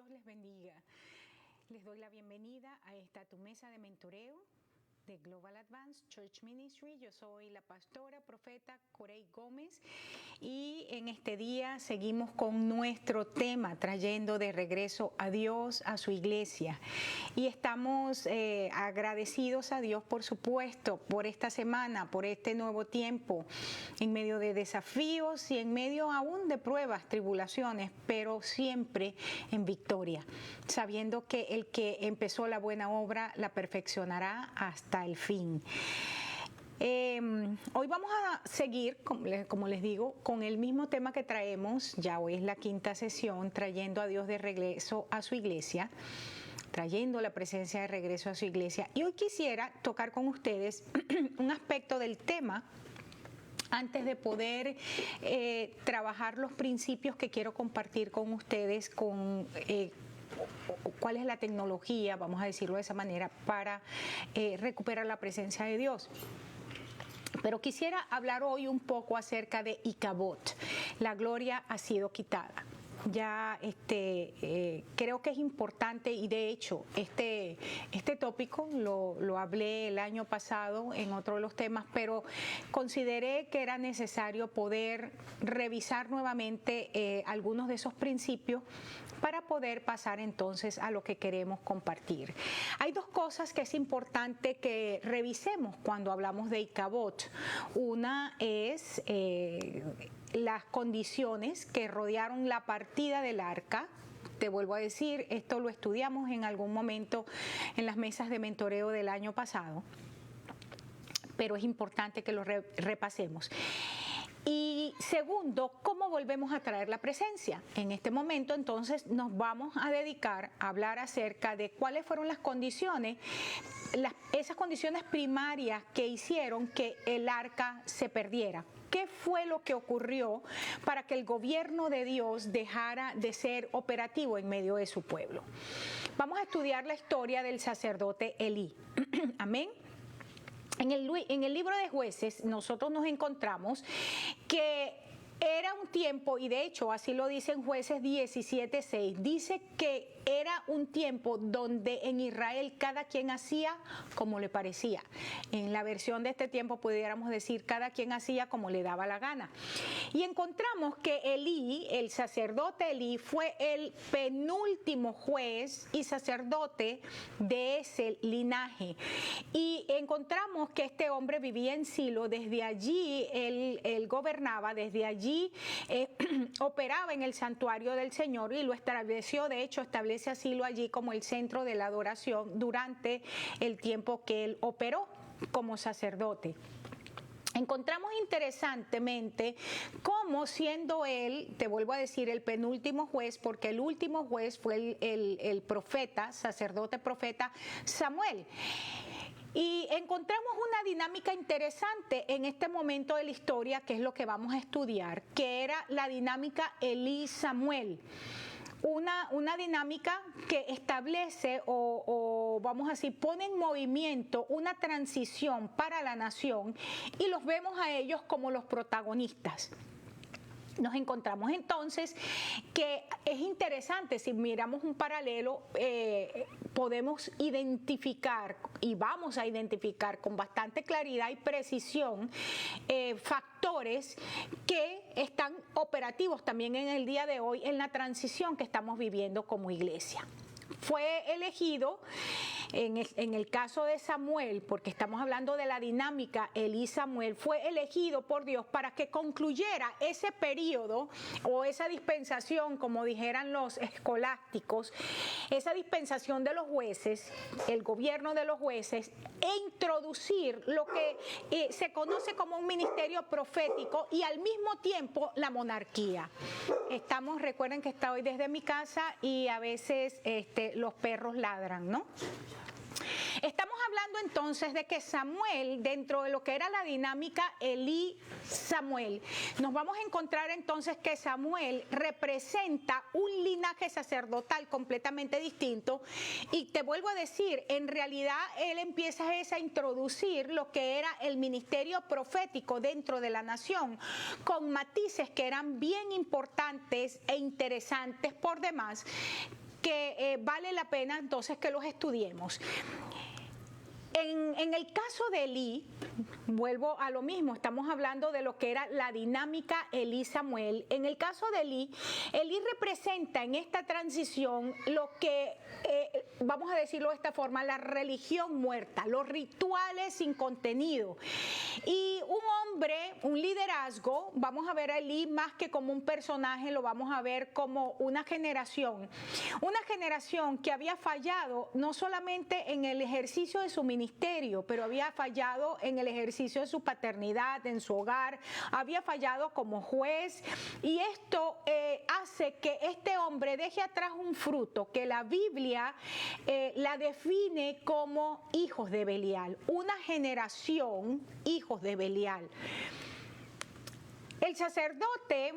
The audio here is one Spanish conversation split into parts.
Dios les bendiga. Les doy la bienvenida a esta tu mesa de mentoreo de Global Advance Church Ministry. Yo soy la pastora, profeta Corey Gómez, y en este día seguimos con nuestro tema, trayendo de regreso a Dios a su iglesia. Y estamos agradecidos a Dios, por supuesto, por esta semana, por este nuevo tiempo, en medio de desafíos y en medio aún de pruebas, tribulaciones, pero siempre en victoria, sabiendo que el que empezó la buena obra la perfeccionará hasta el fin. Hoy vamos a seguir, como les digo, con el mismo tema que traemos. Ya hoy es la quinta sesión, trayendo a Dios de regreso a su iglesia, trayendo la presencia de regreso a su iglesia. Y hoy quisiera tocar con ustedes un aspecto del tema antes de poder trabajar los principios que quiero compartir con ustedes, con cuál es la tecnología, vamos a decirlo de esa manera, para recuperar la presencia de Dios. Pero quisiera hablar hoy un poco acerca de Icabod. La gloria ha sido quitada. Ya creo que es importante, y de hecho este tópico lo hablé el año pasado en otro de los temas, pero consideré que era necesario poder revisar nuevamente algunos de esos principios para poder pasar entonces a lo que queremos compartir. Hay dos cosas que es importante que revisemos cuando hablamos de Icabod. Una es las condiciones que rodearon la partida del arca. Te vuelvo a decir, esto lo estudiamos en algún momento en las mesas de mentoreo del año pasado, pero es importante que lo repasemos. Y segundo, ¿cómo volvemos a traer la presencia? En este momento, entonces, nos vamos a dedicar a hablar acerca de cuáles fueron las condiciones, esas condiciones primarias que hicieron que el arca se perdiera. ¿Qué fue lo que ocurrió para que el gobierno de Dios dejara de ser operativo en medio de su pueblo? Vamos a estudiar la historia del sacerdote Elí. Amén. En el libro de Jueces nosotros nos encontramos que era un tiempo, y de hecho así lo dice en Jueces 17:6, dice que era un tiempo donde en Israel cada quien hacía como le parecía. En la versión de este tiempo pudiéramos decir cada quien hacía como le daba la gana. Y encontramos que Elí, el sacerdote Elí, fue el penúltimo juez y sacerdote de ese linaje. Y encontramos que este hombre vivía en Silo, desde allí él gobernaba, desde allí operaba en el santuario del Señor, y lo estableció, de hecho establece a Silo allí como el centro de la adoración durante el tiempo que él operó como sacerdote. Encontramos interesantemente cómo, siendo él, te vuelvo a decir, el penúltimo juez, porque el último juez fue el profeta, sacerdote profeta Samuel. Y encontramos una dinámica interesante en este momento de la historia, que es lo que vamos a estudiar, que era la dinámica Elí-Samuel. Una dinámica que establece o vamos a decir, pone en movimiento una transición para la nación, y los vemos a ellos como los protagonistas. Nos encontramos entonces que es interesante, si miramos un paralelo, podemos identificar, y vamos a identificar con bastante claridad y precisión, factores que están operativos también en el día de hoy en la transición que estamos viviendo como iglesia. Fue elegido, en el caso de Samuel, porque estamos hablando de la dinámica Elí-Samuel, fue elegido por Dios para que concluyera ese periodo o esa dispensación, como dijeran los escolásticos, esa dispensación de los jueces, el gobierno de los jueces, e introducir lo que se conoce como un ministerio profético y al mismo tiempo la monarquía. Recuerden que está hoy desde mi casa y a veces los perros ladran, ¿no? Estamos hablando entonces de que Samuel, dentro de lo que era la dinámica Elí-Samuel, nos vamos a encontrar entonces que Samuel representa un linaje sacerdotal completamente distinto, y te vuelvo a decir, en realidad él empieza a introducir lo que era el ministerio profético dentro de la nación, con matices que eran bien importantes e interesantes por demás, que vale la pena entonces que los estudiemos. En el caso de Elí, vuelvo a lo mismo, estamos hablando de lo que era la dinámica Elí-Samuel. En el caso de Elí, Elí representa en esta transición lo que, vamos a decirlo de esta forma, la religión muerta, los rituales sin contenido. Y un hombre, un liderazgo, vamos a ver a Elí más que como un personaje, lo vamos a ver como una generación que había fallado no solamente en el ejercicio de su ministerio, pero había fallado en el ejercicio de su paternidad, en su hogar, había fallado como juez, y esto hace que este hombre deje atrás un fruto que la Biblia la define como hijos de Belial, una generación hijos de Belial. El sacerdote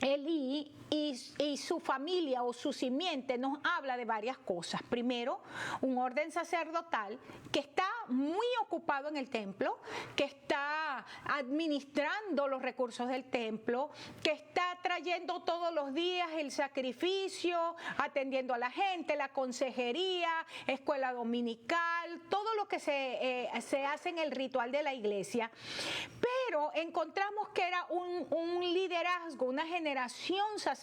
Elí y su familia o su simiente nos habla de varias cosas. Primero, un orden sacerdotal que está muy ocupado en el templo, que está administrando los recursos del templo, que está trayendo todos los días el sacrificio, atendiendo a la gente, la consejería, escuela dominical, todo lo que se hace en el ritual de la iglesia. Pero encontramos que era un liderazgo, una generación sacerdotal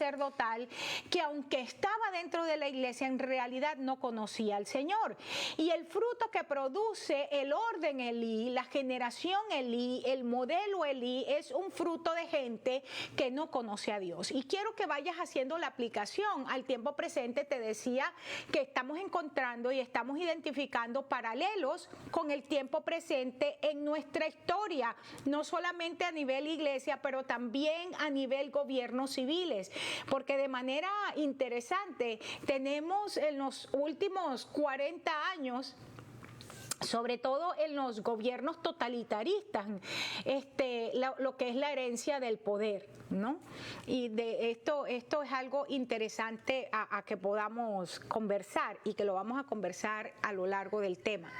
que, aunque estaba dentro de la iglesia, en realidad no conocía al Señor. Y el fruto que produce el orden Elí, la generación Elí, el modelo Elí, es un fruto de gente que no conoce a Dios. Y quiero que vayas haciendo la aplicación al tiempo presente. Te decía que estamos encontrando y estamos identificando paralelos con el tiempo presente en nuestra historia, no solamente a nivel iglesia, pero también a nivel gobiernos civiles, porque de manera interesante tenemos en los últimos 40 años, sobre todo en los gobiernos totalitaristas, lo que es la herencia del poder, ¿no? Y de esto es algo interesante a que podamos conversar, y que lo vamos a conversar a lo largo del tema.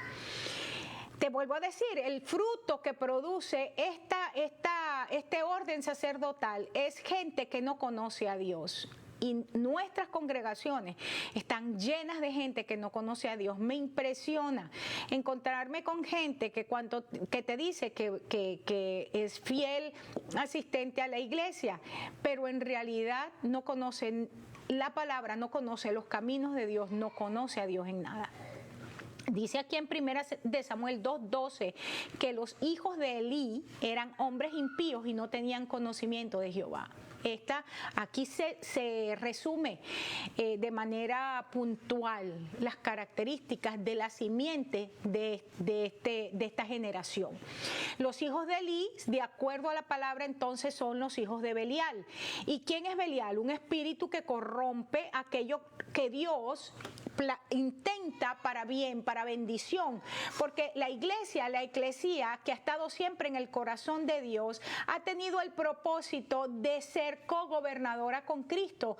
Te vuelvo a decir, el fruto que produce este orden sacerdotal es gente que no conoce a Dios. Y nuestras congregaciones están llenas de gente que no conoce a Dios. Me impresiona encontrarme con gente que te dice que es fiel asistente a la iglesia, pero en realidad no conocen la palabra, no conoce los caminos de Dios, no conoce a Dios en nada. Dice aquí en 1 de Samuel 2:12 que los hijos de Elí eran hombres impíos y no tenían conocimiento de Jehová. Aquí se resume de manera puntual las características de la simiente de esta generación. Los hijos de Elí, de acuerdo a la palabra, entonces son los hijos de Belial. ¿Y quién es Belial? Un espíritu que corrompe aquello que Dios intenta para bien, para bendición, porque la eclesía que ha estado siempre en el corazón de Dios, ha tenido el propósito de ser cogobernadora con Cristo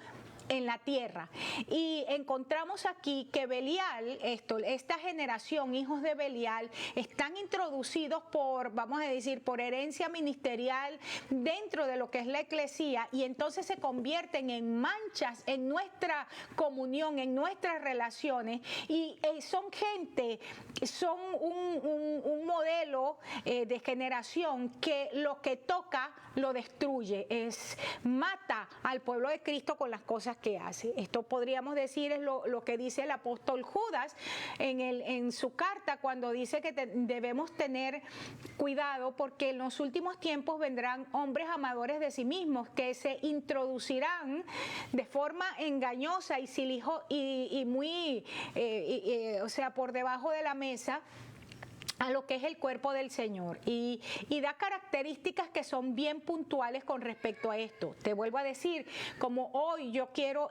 en la tierra. Y encontramos aquí que Belial, esta generación, hijos de Belial, están introducidos vamos a decir, por herencia ministerial dentro de lo que es la eclesía, y entonces se convierten en manchas en nuestra comunión, en nuestras relaciones, y son gente, son un modelo de generación que lo que toca lo destruye, mata al pueblo de Cristo con las cosas que hace. Esto podríamos decir es lo que dice el apóstol Judas en su carta, cuando dice que debemos tener cuidado, porque en los últimos tiempos vendrán hombres amadores de sí mismos que se introducirán de forma engañosa y muy, o sea, por debajo de la mesa, a lo que es el cuerpo del Señor, y da características que son bien puntuales con respecto a esto. Te vuelvo a decir, como hoy yo quiero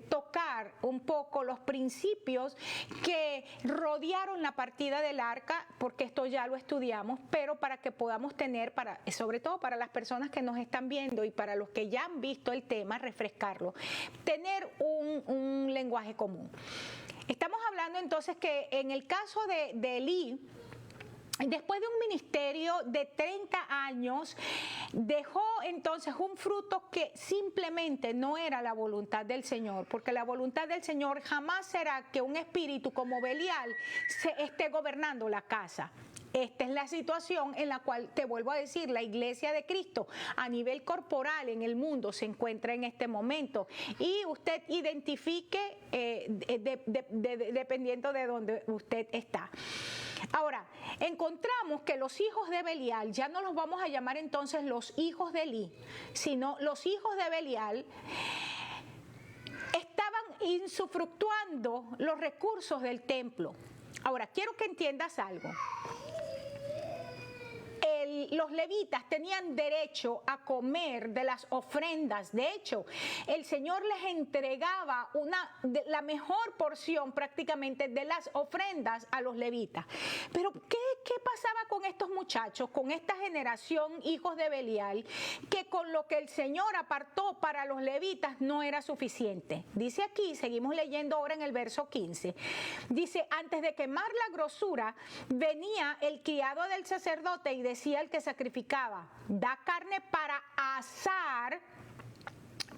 tocar un poco los principios que rodearon la partida del arca, porque esto ya lo estudiamos, pero para que podamos tener, sobre todo para las personas que nos están viendo y para los que ya han visto el tema, refrescarlo, tener un lenguaje común. Estamos hablando entonces que en el caso de Elí, después de un ministerio de 30 años, dejó entonces un fruto que simplemente no era la voluntad del Señor, porque la voluntad del Señor jamás será que un espíritu como Belial se esté gobernando la casa. Esta es la situación en la cual, te vuelvo a decir, la iglesia de Cristo a nivel corporal en el mundo se encuentra en este momento. Y usted identifique dependiendo de donde usted está. Ahora, encontramos que los hijos de Belial, ya no los vamos a llamar entonces los hijos de Elí, sino los hijos de Belial estaban usufructuando los recursos del templo. Ahora, quiero que entiendas algo. Los levitas tenían derecho a comer de las ofrendas. De hecho, el Señor les entregaba la mejor porción prácticamente de las ofrendas a los levitas. Pero ¿qué pasaba con estos muchachos, con esta generación hijos de Belial, que con lo que el Señor apartó para los levitas no era suficiente? Dice aquí, seguimos leyendo ahora en el verso 15, dice: antes de quemar la grosura, venía el criado del sacerdote y decía al que sacrificaba: da carne para asar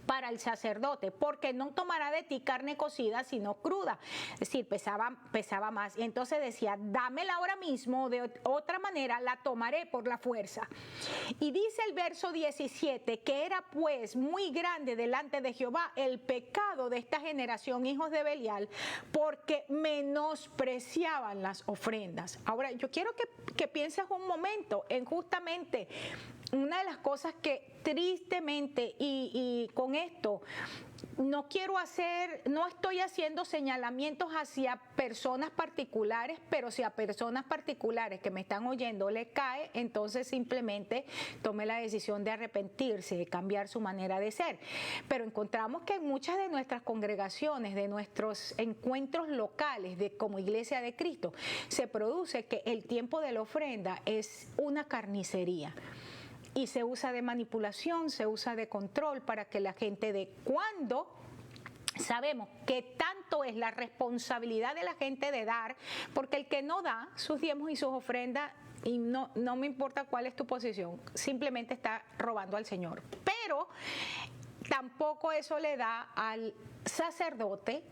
para el sacerdote, porque no tomará de ti carne cocida, sino cruda. Es decir, pesaba más. Y entonces decía: dámela ahora mismo, de otra manera la tomaré por la fuerza. Y dice el verso 17, que era pues muy grande delante de Jehová el pecado de esta generación, hijos de Belial, porque menospreciaban las ofrendas. Ahora, yo quiero que pienses un momento en justamente una de las cosas que tristemente, y con esto no estoy haciendo señalamientos hacia personas particulares, pero si a personas particulares que me están oyendo le cae, entonces simplemente tome la decisión de arrepentirse, de cambiar su manera de ser. Pero encontramos que en muchas de nuestras congregaciones, de nuestros encuentros locales como Iglesia de Cristo, se produce que el tiempo de la ofrenda es una carnicería. Y se usa de manipulación, se usa de control para que la gente dé. Cuando sabemos que tanto es la responsabilidad de la gente de dar, porque el que no da sus diezmos y sus ofrendas, y no me importa cuál es tu posición, simplemente está robando al Señor. Pero tampoco eso le da al sacerdote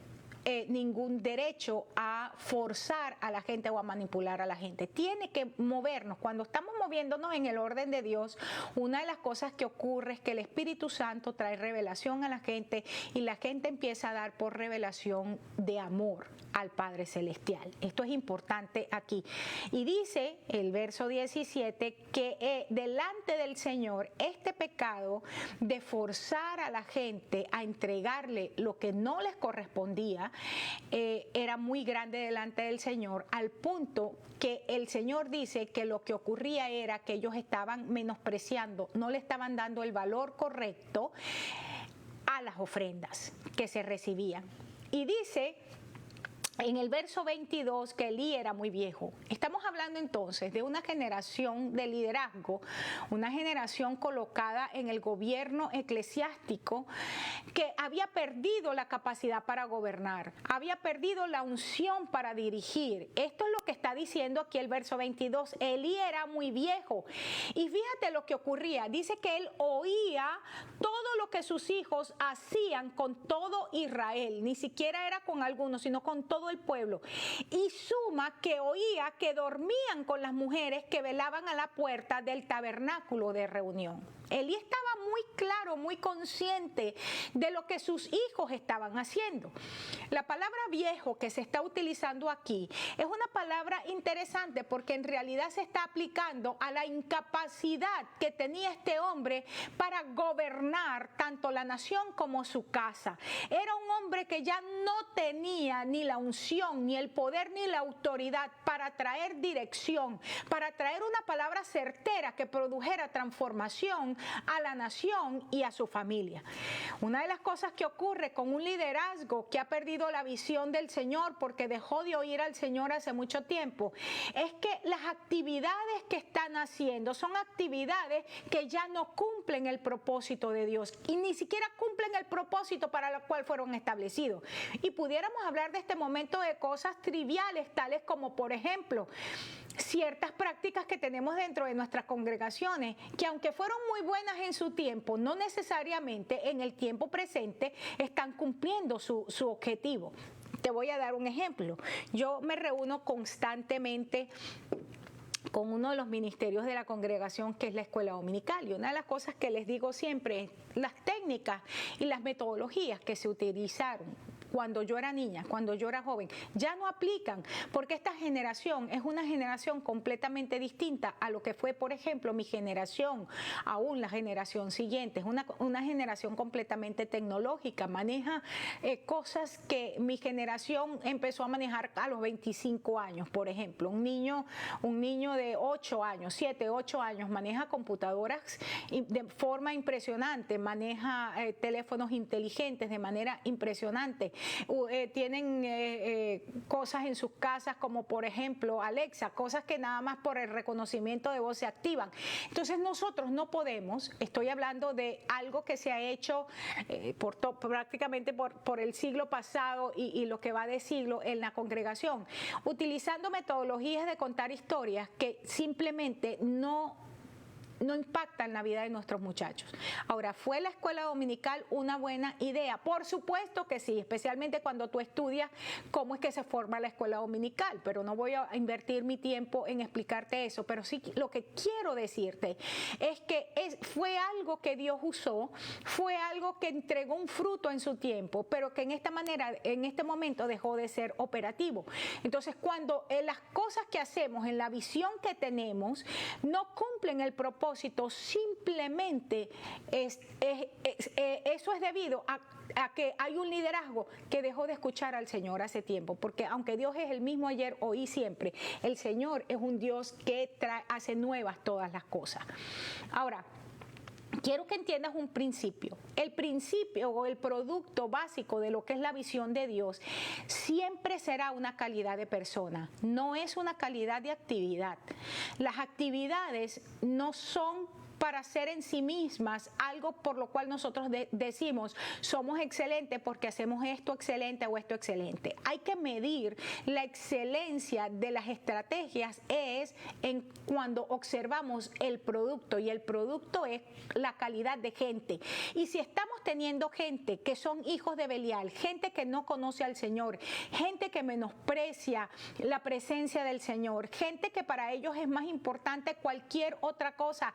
ningún derecho a forzar a la gente o a manipular a la gente. Tiene que movernos. Cuando estamos moviéndonos en el orden de Dios, una de las cosas que ocurre es que el Espíritu Santo trae revelación a la gente y la gente empieza a dar por revelación de amor al Padre Celestial. Esto es importante aquí. Y dice el verso 17 que delante del Señor este pecado de forzar a la gente a entregarle lo que no les correspondía era muy grande delante del Señor, al punto que el Señor dice que lo que ocurría era que ellos estaban menospreciando, no le estaban dando el valor correcto a las ofrendas que se recibían. Y dice en el verso 22 que Elí era muy viejo. Estamos hablando entonces de una generación de liderazgo, una generación colocada en el gobierno eclesiástico que había perdido la capacidad para gobernar, había perdido la unción para dirigir. Esto es lo que está diciendo aquí el verso 22. Elí era muy viejo y fíjate lo que ocurría. Dice que él oía todo lo que sus hijos hacían con todo Israel, ni siquiera era con algunos, sino con todo el pueblo, y suma que oía que dormían con las mujeres que velaban a la puerta del tabernáculo de reunión. Elí estaba muy claro, muy consciente de lo que sus hijos estaban haciendo. La palabra viejo que se está utilizando aquí es una palabra interesante porque en realidad se está aplicando a la incapacidad que tenía este hombre para gobernar tanto la nación como su casa. Era un hombre que ya no tenía ni la unción, ni el poder, ni la autoridad para traer dirección, para traer una palabra certera que produjera transformación a la nación y a su familia. Una de las cosas que ocurre con un liderazgo que ha perdido la visión del Señor porque dejó de oír al Señor hace mucho tiempo es que las actividades que están haciendo son actividades que ya no cumplen el propósito de Dios y ni siquiera cumplen el propósito para el cual fueron establecidos. Y pudiéramos hablar de este momento de cosas triviales tales como, por ejemplo, ciertas prácticas que tenemos dentro de nuestras congregaciones que aunque fueron muy buenas en su tiempo, no necesariamente en el tiempo presente están cumpliendo su objetivo. Te voy a dar un ejemplo. Yo me reúno constantemente con uno de los ministerios de la congregación, que es la escuela dominical, y una de las cosas que les digo siempre es las técnicas y las metodologías que se utilizaron cuando yo era niña, cuando yo era joven, ya no aplican, porque esta generación es una generación completamente distinta a lo que fue, por ejemplo, mi generación, aún la generación siguiente. Es una generación completamente tecnológica, maneja cosas que mi generación empezó a manejar a los 25 años, por ejemplo. Un niño de 8 años, 7, 8 años, maneja computadoras de forma impresionante, maneja teléfonos inteligentes de manera impresionante. Tienen cosas en sus casas como por ejemplo Alexa, cosas que nada más por el reconocimiento de voz se activan. Entonces nosotros no podemos, estoy hablando de algo que se ha hecho prácticamente por el siglo pasado y lo que va de siglo en la congregación, utilizando metodologías de contar historias que simplemente no impactan la vida de nuestros muchachos. Ahora, ¿fue la escuela dominical una buena idea? Por supuesto que sí, especialmente cuando tú estudias cómo es que se forma la escuela dominical, pero no voy a invertir mi tiempo en explicarte eso, pero sí lo que quiero decirte es que fue algo que Dios usó, fue algo que entregó un fruto en su tiempo, pero que en este momento dejó de ser operativo. Entonces, cuando las cosas que hacemos en la visión que tenemos no cumplen el propósito, simplemente eso es debido a que hay un liderazgo que dejó de escuchar al Señor hace tiempo, porque aunque Dios es el mismo ayer, hoy y siempre, el Señor es un Dios que hace nuevas todas las cosas. Ahora, quiero que entiendas un principio. El principio o el producto básico de lo que es la visión de Dios siempre será una calidad de persona, no es una calidad de actividad. Las actividades no son para ser en sí mismas algo por lo cual nosotros decimos somos excelentes porque hacemos esto excelente o esto excelente. Hay que medir la excelencia de las estrategias en cuando observamos el producto, y el producto es la calidad de gente. Y si estamos teniendo gente que son hijos de Belial, gente que no conoce al Señor, gente que menosprecia la presencia del Señor, gente que para ellos es más importante cualquier otra cosa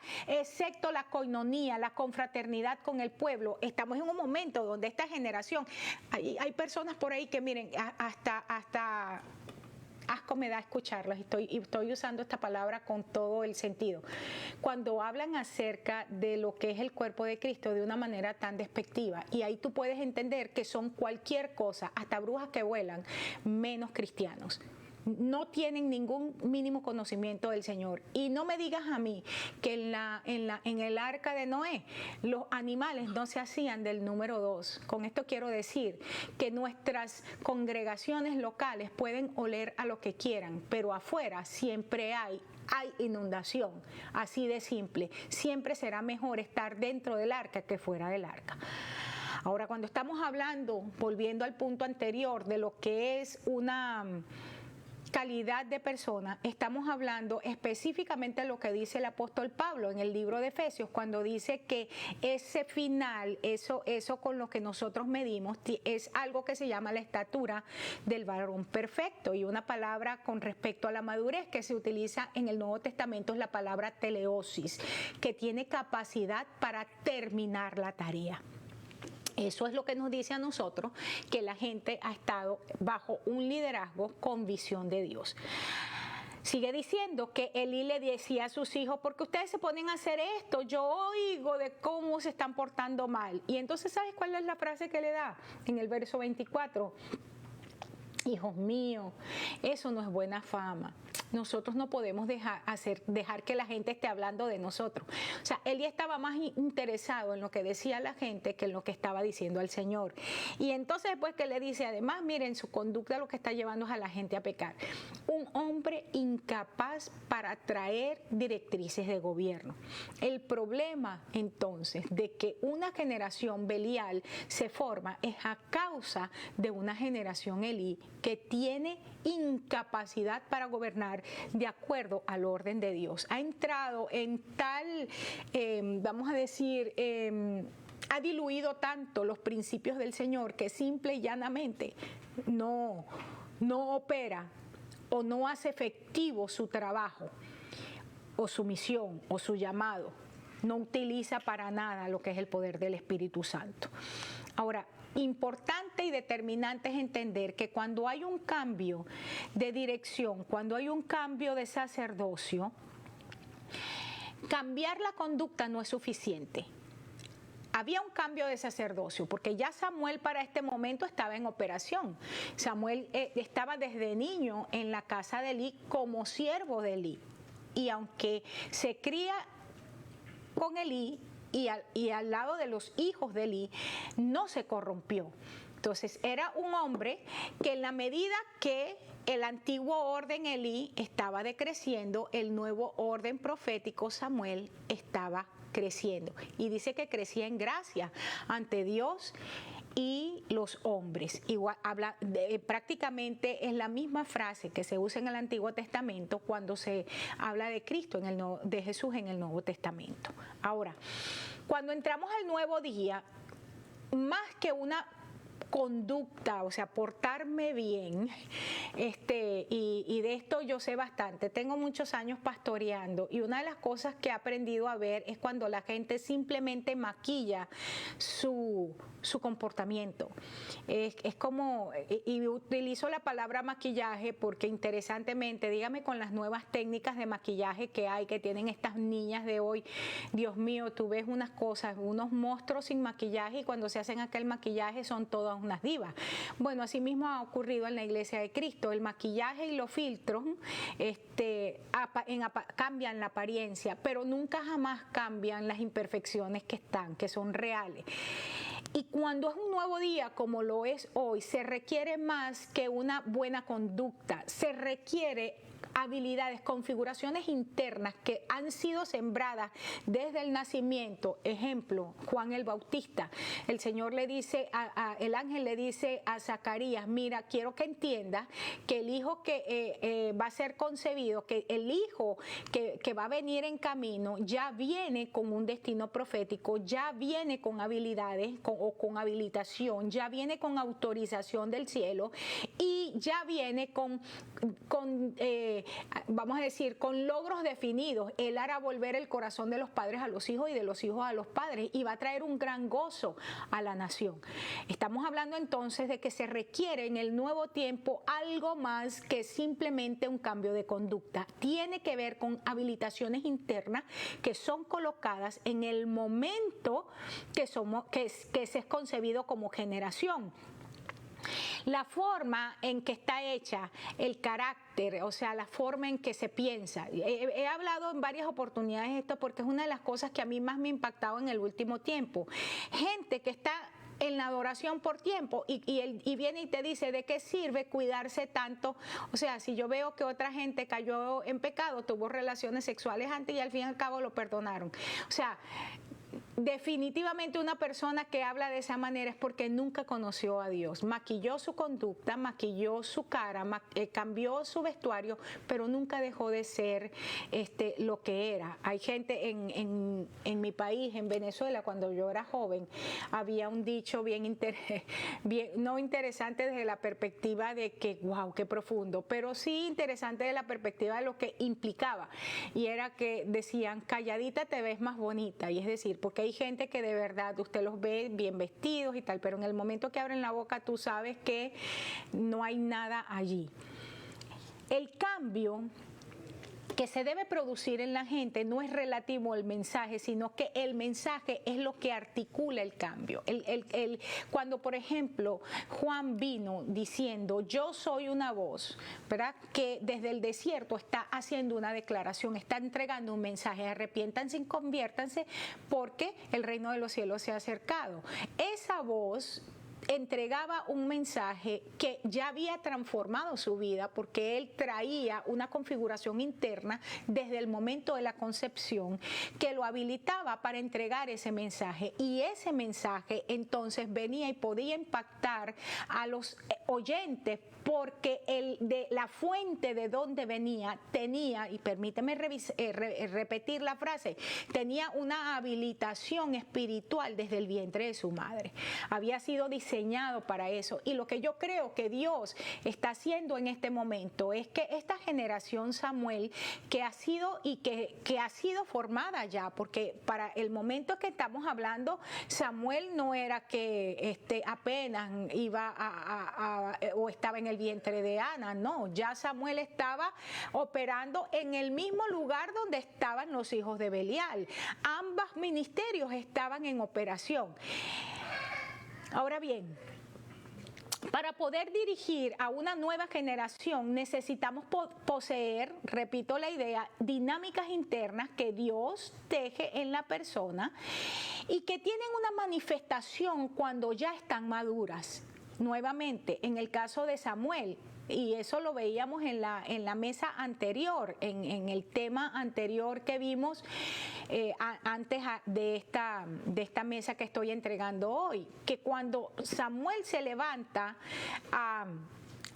excepto la coinonía, la confraternidad con el pueblo. Estamos en un momento donde esta generación, hay personas por ahí que miren, hasta asco me da escucharlas, estoy usando esta palabra con todo el sentido, cuando hablan acerca de lo que es el cuerpo de Cristo de una manera tan despectiva, y ahí tú puedes entender que son cualquier cosa, hasta brujas que vuelan, menos cristianos. No tienen ningún mínimo conocimiento del Señor. Y no me digas a mí que en el arca de Noé los animales no se hacían del número 2. Con esto quiero decir que nuestras congregaciones locales pueden oler a lo que quieran, pero afuera siempre hay inundación, así de simple. Siempre será mejor estar dentro del arca que fuera del arca. Ahora, cuando estamos hablando, volviendo al punto anterior, de lo que es una calidad de persona, estamos hablando específicamente de lo que dice el apóstol Pablo en el libro de Efesios, cuando dice que ese final, eso con lo que nosotros medimos, es algo que se llama la estatura del varón perfecto. Y una palabra con respecto a la madurez que se utiliza en el Nuevo Testamento es la palabra teleosis, que tiene capacidad para terminar la tarea. Eso es lo que nos dice a nosotros que la gente ha estado bajo un liderazgo con visión de Dios. Sigue diciendo que Elí le decía a sus hijos, porque ustedes se ponen a hacer esto, yo oigo de cómo se están portando mal. Y entonces, ¿sabes cuál es la frase que le da en el verso 24? Hijos míos, eso no es buena fama. Nosotros no podemos dejar que la gente esté hablando de nosotros. O sea, Elí estaba más interesado en lo que decía la gente que en lo que estaba diciendo el Señor. Y entonces después que le dice, además, miren, su conducta lo que está llevando a la gente a pecar. Un hombre incapaz para traer directrices de gobierno. El problema, entonces, de que una generación Belial se forma es a causa de una generación Elí que tiene incapacidad para gobernar actuar de acuerdo al orden de Dios. Ha entrado en tal, vamos a decir, ha diluido tanto los principios del Señor que simple y llanamente no opera o no hace efectivo su trabajo o su misión o su llamado. No utiliza para nada lo que es el poder del Espíritu Santo. Ahora, importante y determinante es entender que cuando hay un cambio de dirección, cuando hay un cambio de sacerdocio, cambiar la conducta no es suficiente. Había un cambio de sacerdocio, porque ya Samuel para este momento estaba en operación. Samuel estaba desde niño en la casa de Elí como siervo de Elí. Y aunque se cría con Elí y al lado de los hijos de Elí, no se corrompió. Entonces era un hombre que en la medida que el antiguo orden Elí estaba decreciendo, el nuevo orden profético Samuel estaba creciendo. Y dice que crecía en gracia ante Dios y los hombres. Igual prácticamente es la misma frase que se usa en el Antiguo Testamento cuando se habla de Cristo, de Jesús en el Nuevo Testamento. Ahora, cuando entramos al nuevo día, más que una conducta, o sea, portarme bien, y de esto yo sé bastante. Tengo muchos años pastoreando y una de las cosas que he aprendido a ver es cuando la gente simplemente maquilla su comportamiento. Es como, y utilizo la palabra maquillaje porque interesantemente, dígame con las nuevas técnicas de maquillaje que hay, que tienen estas niñas de hoy, Dios mío, tú ves unas cosas, unos monstruos sin maquillaje y cuando se hacen aquel maquillaje son todas unas divas. Bueno, así mismo ha ocurrido en la Iglesia de Cristo. El maquillaje y los filtros cambian la apariencia, pero nunca jamás cambian las imperfecciones que son reales. Y cuando es un nuevo día, como lo es hoy, se requiere más que una buena conducta, se requiere habilidades, configuraciones internas que han sido sembradas desde el nacimiento. Ejemplo, Juan el Bautista. El Señor le dice, el ángel le dice a Zacarías, mira, quiero que entiendas que el hijo que va a ser concebido, que el hijo que va a venir en camino, ya viene con un destino profético, ya viene con habilidades o con habilitación, ya viene con autorización del cielo y ya viene vamos a decir, con logros definidos. Él hará volver el corazón de los padres a los hijos y de los hijos a los padres y va a traer un gran gozo a la nación. Estamos hablando entonces de que se requiere en el nuevo tiempo algo más que simplemente un cambio de conducta. Tiene que ver con habilitaciones internas que son colocadas en el momento que se es concebido como generación. La forma en que está hecha, el carácter, o sea, la forma en que se piensa. He hablado en varias oportunidades esto porque es una de las cosas que a mí más me ha impactado en el último tiempo. Gente que está en la adoración por tiempo y viene y te dice, ¿de qué sirve cuidarse tanto? O sea, si yo veo que otra gente cayó en pecado, tuvo relaciones sexuales antes y al fin y al cabo lo perdonaron. O sea, definitivamente una persona que habla de esa manera es porque nunca conoció a Dios. Maquilló su conducta, maquilló su cara, cambió su vestuario, pero nunca dejó de ser lo que era. Hay gente en mi país, en Venezuela, cuando yo era joven, había un dicho no interesante desde la perspectiva de que, wow, qué profundo, pero sí interesante desde la perspectiva de lo que implicaba. Y era que decían, calladita te ves más bonita. Y es decir, porque hay gente que de verdad usted los ve bien vestidos y tal, pero en el momento que abren la boca tú sabes que no hay nada allí. El cambio que se debe producir en la gente no es relativo al mensaje, sino que el mensaje es lo que articula el cambio. Cuando, por ejemplo, Juan vino diciendo, yo soy una voz, ¿verdad?, que desde el desierto está haciendo una declaración, está entregando un mensaje, arrepiéntanse y conviértanse porque el reino de los cielos se ha acercado. Esa voz entregaba un mensaje que ya había transformado su vida porque él traía una configuración interna desde el momento de la concepción que lo habilitaba para entregar ese mensaje, y ese mensaje entonces venía y podía impactar a los oyentes, porque de la fuente de donde venía tenía, y permíteme repetir la frase, tenía una habilitación espiritual desde el vientre de su madre. Había sido diseñado para eso. Y lo que yo creo que Dios está haciendo en este momento es que esta generación Samuel que ha sido y que ha sido formada ya, porque para el momento que estamos hablando, Samuel no era que apenas iba o estaba en el vientre de Ana, no, ya Samuel estaba operando en el mismo lugar donde estaban los hijos de Belial. Ambos ministerios estaban en operación. Ahora bien, para poder dirigir a una nueva generación necesitamos poseer, repito la idea, dinámicas internas que Dios teje en la persona y que tienen una manifestación cuando ya están maduras. Nuevamente, en el caso de Samuel, y eso lo veíamos en la mesa anterior, en el tema anterior que vimos antes de esta mesa que estoy entregando hoy, que cuando Samuel se levanta a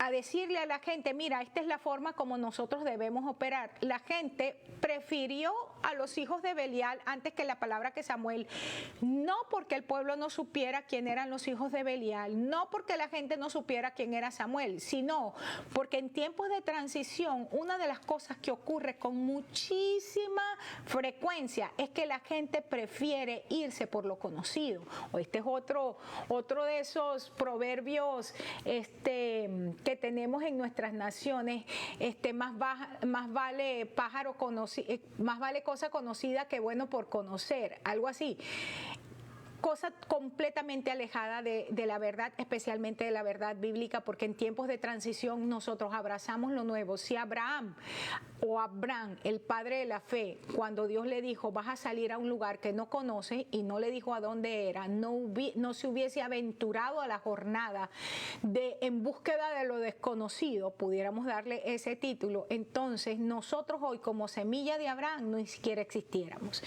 decirle a la gente, mira, esta es la forma como nosotros debemos operar. La gente prefirió a los hijos de Belial antes que la palabra que Samuel, no porque el pueblo no supiera quién eran los hijos de Belial, no porque la gente no supiera quién era Samuel, sino porque en tiempos de transición, una de las cosas que ocurre con muchísima frecuencia es que la gente prefiere irse por lo conocido. O este es otro de esos proverbios que tenemos en nuestras naciones, más vale más vale cosa conocida que bueno por conocer, algo así. Cosa completamente alejada de la verdad, especialmente de la verdad bíblica, porque en tiempos de transición nosotros abrazamos lo nuevo. Si Abraham, el padre de la fe, cuando Dios le dijo, vas a salir a un lugar que no conoce, y no le dijo a dónde era, no se hubiese aventurado a la jornada en búsqueda de lo desconocido, pudiéramos darle ese título, entonces nosotros hoy como semilla de Abraham ni siquiera existiéramos.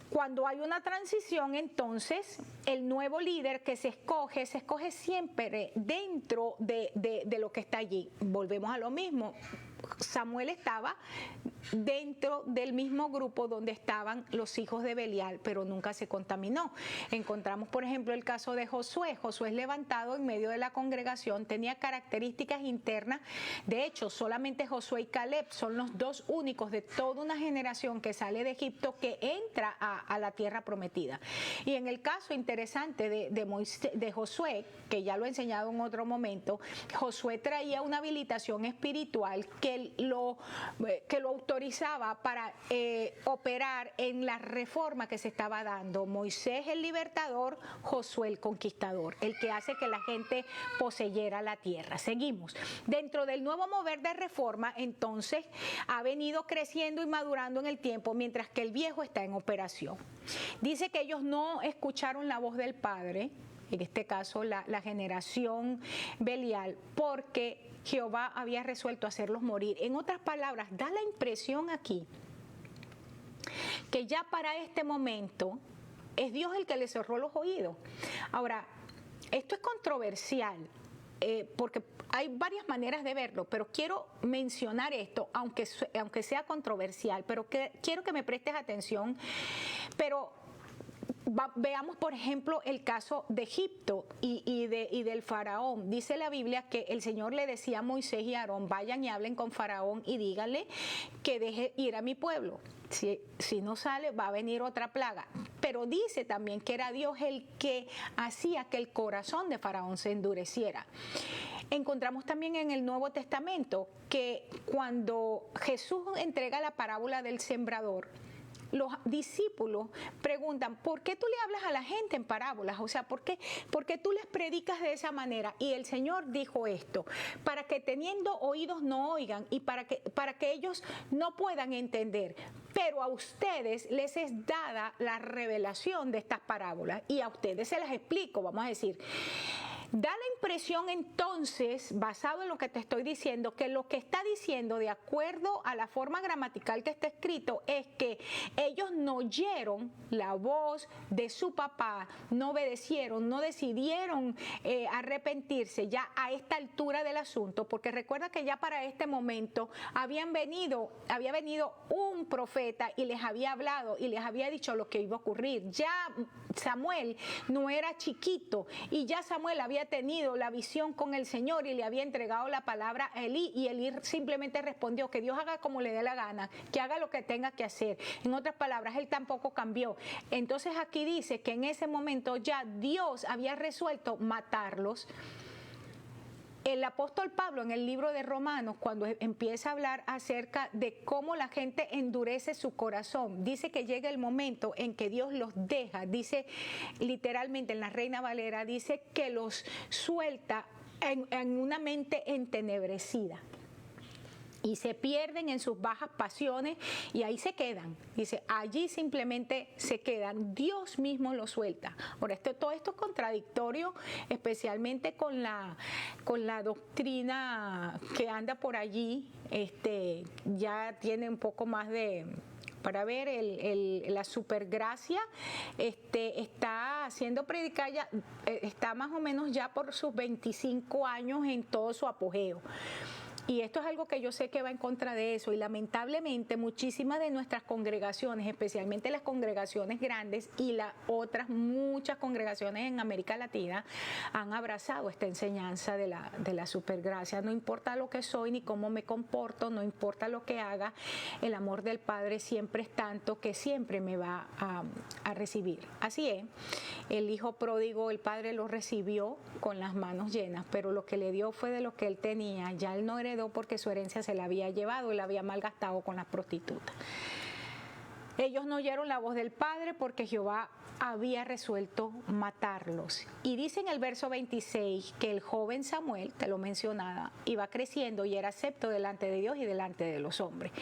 Cuando hay una transición, entonces el nuevo líder que se escoge siempre dentro de lo que está allí. Volvemos a lo mismo. Samuel estaba dentro del mismo grupo donde estaban los hijos de Belial, pero nunca se contaminó. Encontramos, por ejemplo, el caso de Josué. Josué es levantado en medio de la congregación, tenía características internas. De hecho, solamente Josué y Caleb son los dos únicos de toda una generación que sale de Egipto que entra a la tierra prometida. Y en el caso interesante de Josué, que ya lo he enseñado en otro momento, Josué traía una habilitación espiritual que lo autorizaba para operar en la reforma que se estaba dando. Moisés el libertador, Josué el conquistador, el que hace que la gente poseyera la tierra. Seguimos. Dentro del nuevo mover de reforma, entonces, ha venido creciendo y madurando en el tiempo, mientras que el viejo está en operación. Dice que ellos no escucharon la voz del Padre, en este caso la generación Belial, porque Jehová había resuelto hacerlos morir. En otras palabras, da la impresión aquí que ya para este momento es Dios el que les cerró los oídos. Ahora, esto es controversial, porque hay varias maneras de verlo, pero quiero mencionar esto, aunque sea controversial, pero quiero que me prestes atención. Pero veamos, por ejemplo, el caso de Egipto y del faraón. Dice la Biblia que el Señor le decía a Moisés y a Aarón, vayan y hablen con faraón y díganle que deje ir a mi pueblo. Si no sale, va a venir otra plaga. Pero dice también que era Dios el que hacía que el corazón de faraón se endureciera. Encontramos también en el Nuevo Testamento que cuando Jesús entrega la parábola del sembrador, los discípulos preguntan, ¿por qué tú le hablas a la gente en parábolas? O sea, ¿por qué tú les predicas de esa manera? Y el Señor dijo esto, para que teniendo oídos no oigan y para que ellos no puedan entender. Pero a ustedes les es dada la revelación de estas parábolas y a ustedes se las explico, vamos a decir. Da la impresión entonces, basado en lo que te estoy diciendo, que lo que está diciendo de acuerdo a la forma gramatical que está escrito es que ellos no oyeron la voz de su papá, no obedecieron, no decidieron arrepentirse ya a esta altura del asunto, porque recuerda que ya para este momento había venido un profeta y les había hablado y les había dicho lo que iba a ocurrir. Ya Samuel no era chiquito y ya Samuel había tenido la visión con el Señor y le había entregado la palabra a Elí, y Elí simplemente respondió que Dios haga como le dé la gana, que haga lo que tenga que hacer. En otras palabras, él tampoco cambió. Entonces aquí dice que en ese momento ya Dios había resuelto matarlos. El apóstol Pablo en el libro de Romanos, cuando empieza a hablar acerca de cómo la gente endurece su corazón, dice que llega el momento en que Dios los deja, dice literalmente en la Reina Valera, dice que los suelta en una mente entenebrecida. Y se pierden en sus bajas pasiones y ahí se quedan. Dice, allí simplemente se quedan. Dios mismo los suelta. Ahora, todo esto es contradictorio, especialmente con la doctrina que anda por allí. Ya tiene un poco más de... Para ver, la supergracia está siendo predicada, está más o menos ya por sus 25 años en todo su apogeo. Y esto es algo que yo sé que va en contra de eso, y lamentablemente muchísimas de nuestras congregaciones, especialmente las congregaciones grandes y las otras muchas congregaciones en América Latina, han abrazado esta enseñanza de la supergracia. No importa lo que soy ni cómo me comporto, no importa lo que haga, el amor del Padre siempre es tanto que siempre me va a recibir. Así es, el hijo pródigo, el Padre lo recibió con las manos llenas, pero lo que le dio fue de lo que él tenía. Ya él no heredó porque su herencia se la había llevado y la había malgastado con las prostitutas. Ellos no oyeron la voz del Padre porque Jehová había resuelto matarlos. Y dice en el verso 26 que el joven Samuel, te lo mencionaba, iba creciendo y era acepto delante de Dios y delante de los hombres.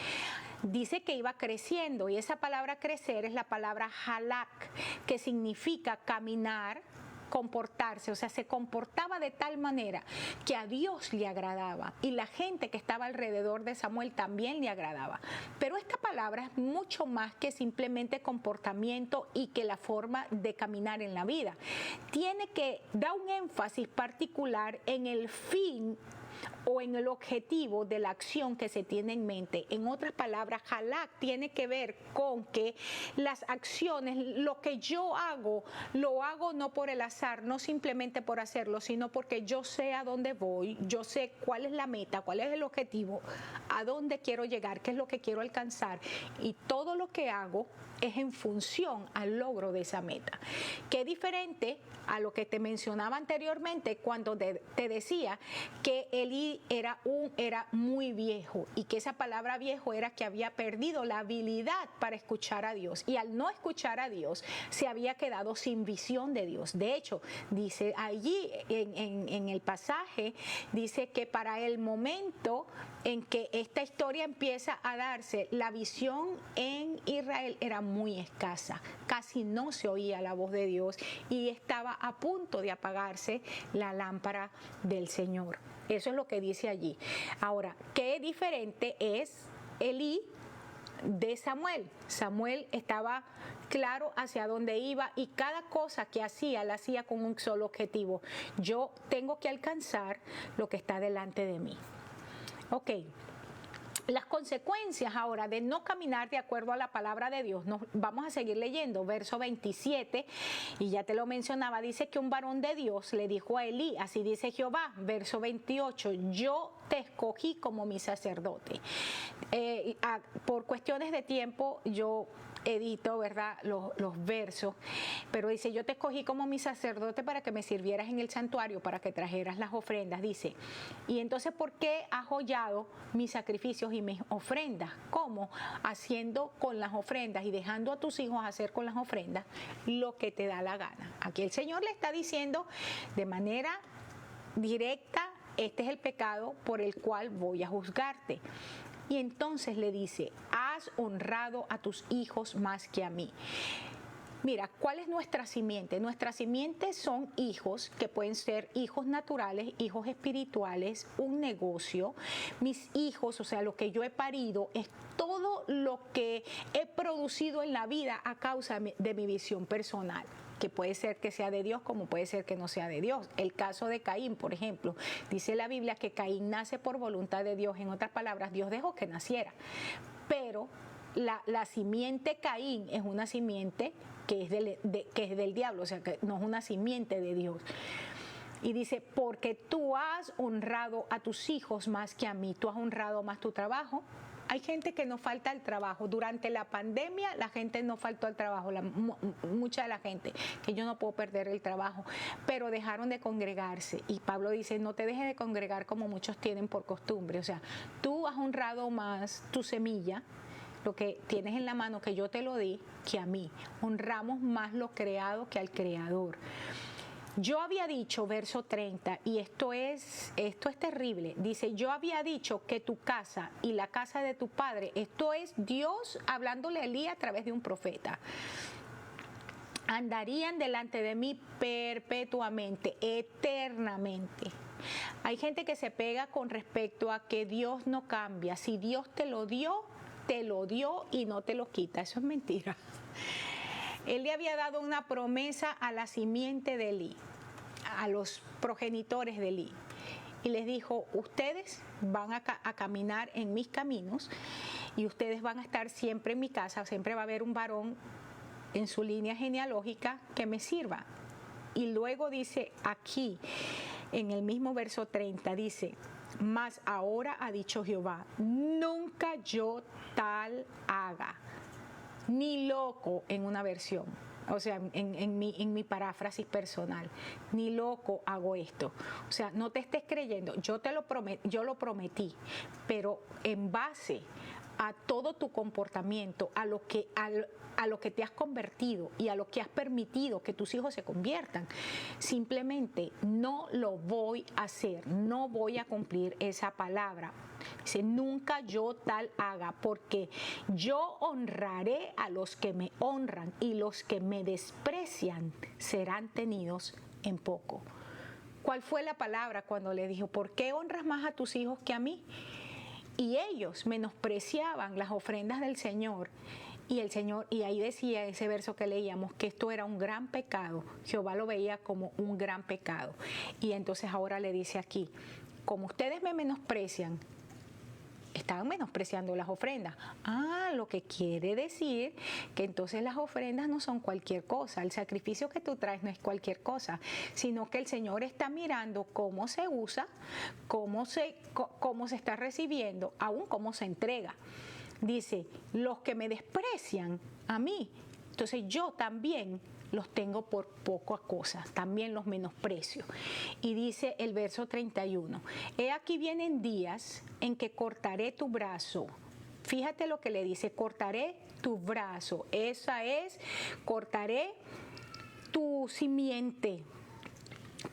Dice que iba creciendo, y esa palabra crecer es la palabra halak, que significa caminar, comportarse, o sea, se comportaba de tal manera que a Dios le agradaba, y la gente que estaba alrededor de Samuel también le agradaba. Pero esta palabra es mucho más que simplemente comportamiento y que la forma de caminar en la vida. Tiene que dar un énfasis particular en el fin o en el objetivo de la acción que se tiene en mente. En otras palabras, halak tiene que ver con que las acciones, lo que yo hago, lo hago no por el azar, no simplemente por hacerlo, sino porque yo sé a dónde voy, yo sé cuál es la meta, cuál es el objetivo, a dónde quiero llegar, qué es lo que quiero alcanzar, y todo lo que hago es en función al logro de esa meta. Qué diferente a lo que te mencionaba anteriormente cuando te decía que Elí era muy viejo, y que esa palabra viejo era que había perdido la habilidad para escuchar a Dios, y al no escuchar a Dios se había quedado sin visión de Dios. De hecho, dice allí en el pasaje, dice que para el momento en que esta historia empieza a darse, la visión en Israel era muy escasa, casi no se oía la voz de Dios y estaba a punto de apagarse la lámpara del Señor. Eso es lo que dice allí. Ahora, qué diferente es Elí de Samuel. Samuel estaba claro hacia dónde iba, y cada cosa que hacía, la hacía con un solo objetivo: yo tengo que alcanzar lo que está delante de mí. Ok. Las consecuencias ahora de no caminar de acuerdo a la palabra de Dios, vamos a seguir leyendo, verso 27, y ya te lo mencionaba, dice que un varón de Dios le dijo a Elí, así dice Jehová, verso 28, yo te escogí como mi sacerdote. Por cuestiones de tiempo yo edito, ¿verdad?, los versos, pero dice, yo te escogí como mi sacerdote para que me sirvieras en el santuario, para que trajeras las ofrendas, dice. Y entonces, ¿por qué has hollado mis sacrificios y mis ofrendas? ¿Cómo? Haciendo con las ofrendas y dejando a tus hijos hacer con las ofrendas lo que te da la gana. Aquí el Señor le está diciendo de manera directa, este es el pecado por el cual voy a juzgarte. Y entonces le dice, has honrado a tus hijos más que a mí. Mira, ¿cuál es nuestra simiente? Nuestra simiente son hijos, que pueden ser hijos naturales, hijos espirituales, un negocio. Mis hijos, o sea, lo que yo he parido, es todo lo que he producido en la vida a causa de mi visión personal, que puede ser que sea de Dios como puede ser que no sea de Dios. El caso de Caín, por ejemplo, dice la Biblia que Caín nace por voluntad de Dios. En otras palabras, Dios dejó que naciera. Pero la simiente Caín es una simiente que es del diablo, o sea, que no es una simiente de Dios. Y dice, porque tú has honrado a tus hijos más que a mí, tú has honrado más tu trabajo. Hay gente que no falta al trabajo. Durante la pandemia la gente no faltó al trabajo, mucha de la gente, que yo no puedo perder el trabajo, pero dejaron de congregarse. Y Pablo dice, no te dejes de congregar como muchos tienen por costumbre. O sea, tú has honrado más tu semilla, lo que tienes en la mano, que yo te lo di, que a mí. Honramos más lo creado que al Creador. Yo había dicho, verso 30, y esto es terrible, dice, yo había dicho que tu casa y la casa de tu padre, esto es Dios hablándole a Elías a través de un profeta, andarían delante de mí perpetuamente, eternamente. Hay gente que se pega con respecto a que Dios no cambia. Si Dios te lo dio y no te lo quita. Eso es mentira. Él le había dado una promesa a la simiente de Elí, a los progenitores de Elí. Y les dijo, ustedes van a caminar en mis caminos y ustedes van a estar siempre en mi casa. Siempre va a haber un varón en su línea genealógica que me sirva. Y luego dice aquí, en el mismo verso 30, dice, mas ahora ha dicho Jehová, nunca yo tal haga, ni loco, en una versión, o sea, en mi paráfrasis personal, ni loco hago esto. O sea, no te estés creyendo, yo lo prometí, pero en base a todo tu comportamiento, a lo que te has convertido y a lo que has permitido que tus hijos se conviertan, simplemente no lo voy a hacer, no voy a cumplir esa palabra. Dice, nunca yo tal haga, porque yo honraré a los que me honran y los que me desprecian serán tenidos en poco. ¿Cuál fue la palabra cuando le dijo, ¿por qué honras más a tus hijos que a mí? Y ellos menospreciaban las ofrendas del Señor. Y el Señor, y ahí decía ese verso que leíamos, que esto era un gran pecado. Jehová lo veía como un gran pecado. Y entonces ahora le dice aquí, como ustedes me menosprecian, estaban menospreciando las ofrendas. Lo que quiere decir que entonces las ofrendas no son cualquier cosa. El sacrificio que tú traes no es cualquier cosa, sino que el Señor está mirando cómo se usa, cómo se está recibiendo, aún cómo se entrega. Dice, los que me desprecian a mí, entonces yo también los tengo por poca cosa, también los menosprecio. Y dice el verso 31, he aquí vienen días en que cortaré tu brazo. Fíjate lo que le dice, cortaré tu brazo. Esa es, cortaré tu simiente,